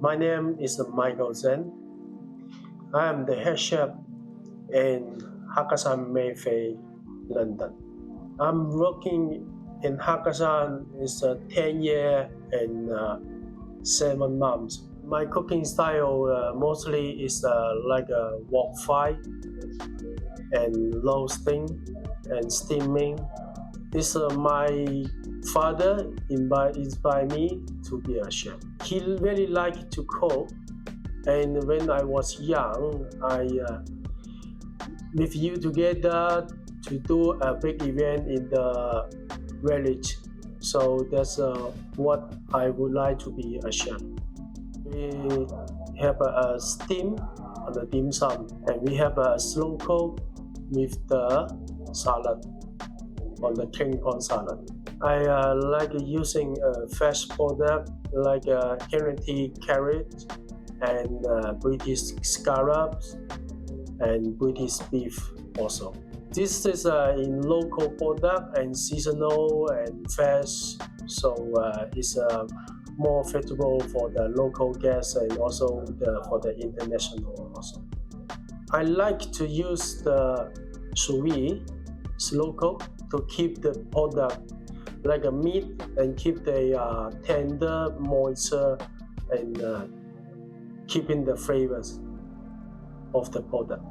My name is Michael Zhen. I am the head chef in Hakkasan Mayfair, London. I'm working in Hakkasan is 10 years and 7 months. My cooking style mostly is like a wok fry and roasting and steaming. This my father inspired me to be a chef. He really liked to cook, and when I was young, I with you together to do a big event in the village. So that's what I would like to be a chef. We have a steam on the dim sum, and we have a slow cook with the salad on the king prawn salad. I like using fresh product like curated carrot and British scallops and British beef also. This is in local product and seasonal and fresh, so it's more suitable for the local guests and also for the international also. I like to use the sous vide slow cook to keep the product like a meat and keep the tender moisture and keeping the flavors of the product.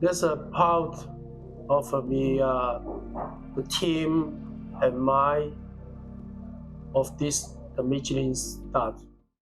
That's a part of the team and my of this the Michelin-starred